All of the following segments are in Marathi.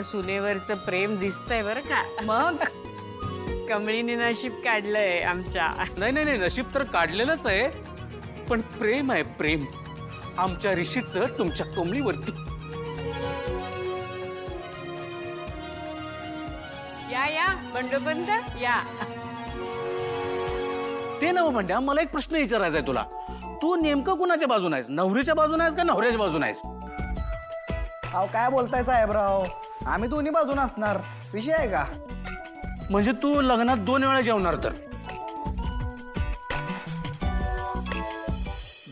माझ्या सुनेवरचं प्रेम दिसतंय बरं का? मग कमळीने नशीब काढलंय आमच्या. नाही नाही नाही, नशीब तर काढलेलंच आहे, पण प्रेम आहे प्रेम आमच्या ऋषीचं तुमच्या कमळीवरती. या या बंडोपंत या. ते नव म्हणते, मला एक प्रश्न विचारायचा आहे तुला. तू नेमकं कुणाच्या बाजून आहेस? नवरीच्या बाजून आहेस का नवऱ्याच्या बाजून आहेस? अहो काय बोलताय साहेबराव, आम्ही दोन्ही बाजून असणार, विषय आहे का? म्हणजे तू लग्नात 2 वेळा जेवणार तर?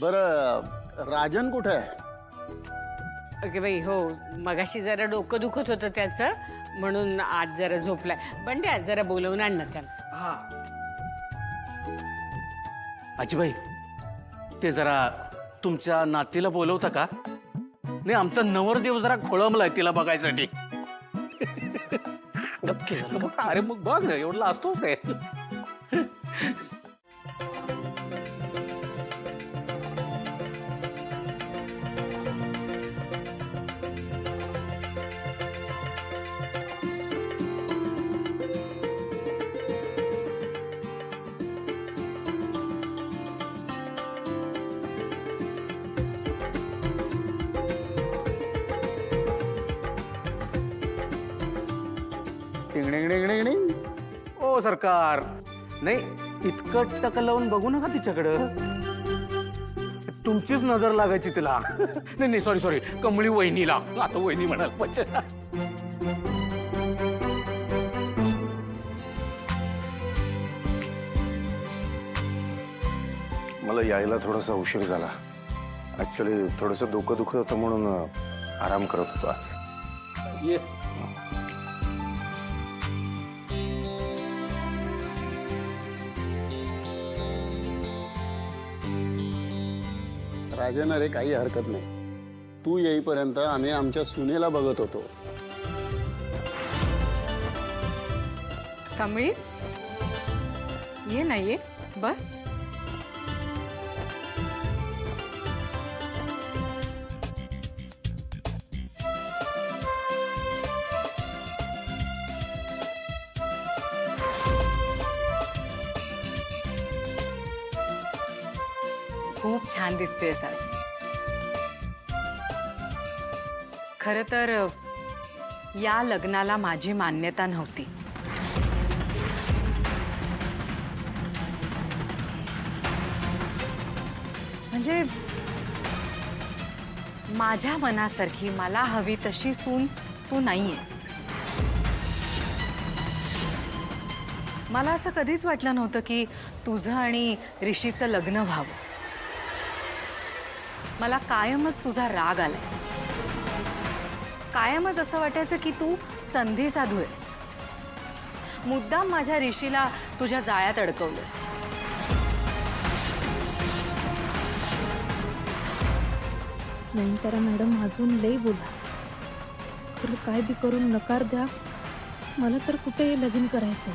बरं राजन कुठे आहे? ओके बाई, हो मगाशी जरा डोकं दुखत होतं त्याचं, म्हणून आज जरा झोपलाय. बंडे आज जरा बोलवून आण ना त्याला. हा आजीबाई, ते जरा तुमच्या नातीला बोलवता का? नाही, आमचा नवरदेव जरा खोळंबलाय तिला बघायसाठी. गप्पी झालं. अरे मग बघ ना, एवढला असतो काय? ओ सरकार, नाही इतकं टक लावून बघू नका तिच्याकडं. तुमचीच नजर लागायची तिला. नाही नाही, सॉरी सॉरी, कमळी वहिनीला. आता वहिनी म्हणाल पाहिजे. मला यायला थोडासा उशीर झाला. ऍक्च्युली थोडंसं डोकं दुखत होतं म्हणून आराम करत होतो आज. ये. राजन अरे काही हरकत नाही, तू येईपर्यंत आम्ही आमच्या सुनेला बघत होतो. कमळी ये ना, ये बस. खूप छान दिसतेस आज. खरं तर या लग्नाला माझी मान्यता नव्हती. म्हणजे माझ्या मनासारखी मला हवी तशी सून तू नाहीयेस. मला असं कधीच वाटलं नव्हतं की तुझं आणि ऋषीचं लग्न व्हावं. मला कायमच तुझा राग आलाय. कायमच असं वाटायचं की तू संधी साधू आहेस. मुद्दाम माझ्या ऋषीला तुझ्या जाळ्यात अडकवलंस. नयनतारा मॅडम अजून लई बोला, खरं काय बी करून नकार द्या. मला तर कुठे लगीन करायचं.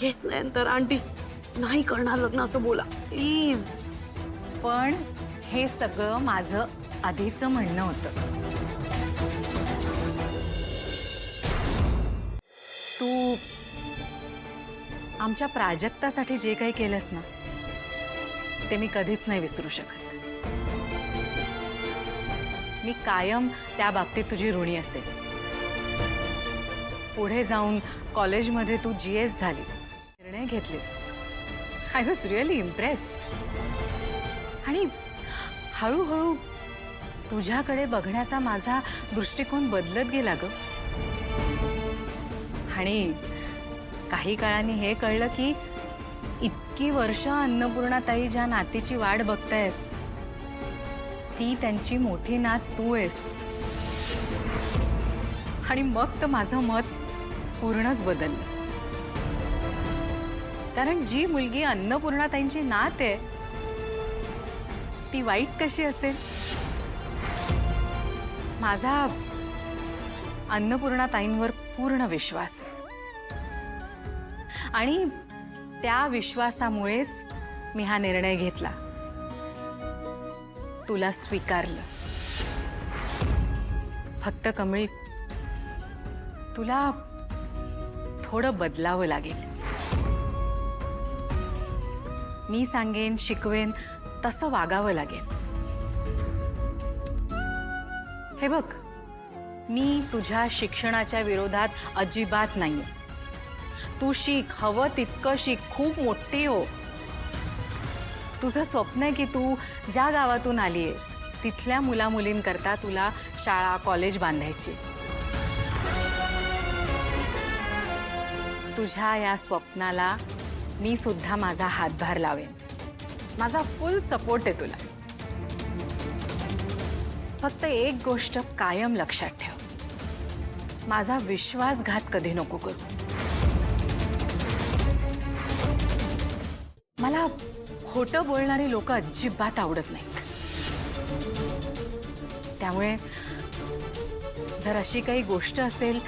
येस नयनतारा आंटी, नाही करणार लग्न असं बोला प्लीज. पण हे सगळं माझं आधीचं म्हणणं होतं. तू आमच्या प्राजक्तासाठी जे काही केलंस ना, ते मी कधीच नाही विसरू शकत. मी कायम त्या बाबतीत तुझी ऋणी असेल. पुढे जाऊन कॉलेजमध्ये तू GS झालीस, निर्णय घेतलीस. I was really impressed. आणि हळूहळू तुझ्याकडे बघण्याचा माझा दृष्टिकोन बदलत गेला ग. आणि काही काळाने हे कळलं की इतकी वर्ष अन्नपूर्णाताई ज्या नातीची वाट बघतायत, ती त्यांची मोठी नात तू आहेस. आणि मग तर माझं मत पूर्णच बदललं. कारण जी मुलगी अन्नपूर्णाताईंची नात आहे, ती वाईट कशी असेल? माझा अन्नपूर्णाताईंवर पूर्ण विश्वास आहे. आणि त्या विश्वासामुळेच मी हा निर्णय घेतला. तुला स्वीकारलं. फक्त कमळी, तुला थोडं बदलावं लागेल. मी सांगेन, शिकवेन तसं वागावं लागेल. हे बघ, मी तुझ्या शिक्षणाच्या विरोधात अजिबात नाहीये. तू शिक, हवं तितकं शिक, खूप मोठी हो. तुझं स्वप्न आहे की तू ज्या गावातून आलीयस तिथल्या मुलामुलींकरता तुला शाळा कॉलेज बांधायची. तुझ्या या स्वप्नाला मी सुद्धा माझा हातभार लावेन. माझा फुल सपोर्ट आहे तुला. फक्त एक गोष्ट कायम लक्षात ठेव, माझा विश्वासघात कधी नको करू. मला खोटं बोलणारी लोक अजिबात आवडत नाहीत. त्यामुळे जर अशी काही गोष्ट असेल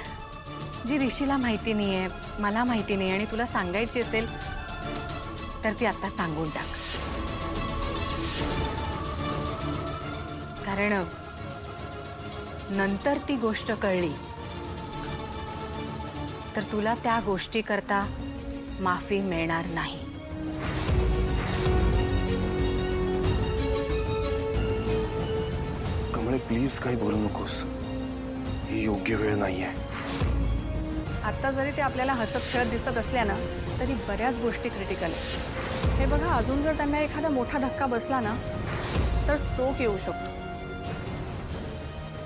जी ऋषीला माहिती नाहीये, मला माहिती नाही आणि तुला सांगायची असेल तर ती आता सांगून टाक. कारण नंतर ती गोष्ट कळली तर तुला त्या गोष्टी करता माफी मिळणार नाही. कमळे प्लीज काही बोलू नकोस. ही योग्य वेळ नाहीये. आत्ता जरी ते आपल्याला हसत खेळत दिसत असल्या ना तरी बऱ्याच गोष्टी क्रिटिकल आहेत. हे बघा, अजून जर त्यांना एखादा मोठा धक्का बसला ना तर स्ट्रोक येऊ शकतो.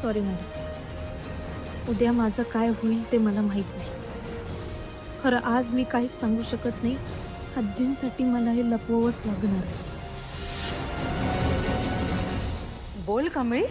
सॉरी मॅडम, उद्या माझं काय होईल ते मला माहीत नाही. खरं आज मी काहीच सांगू शकत नाही. आजींसाठी मला हे लपवावंच लागणार आहे. बोल कमळी.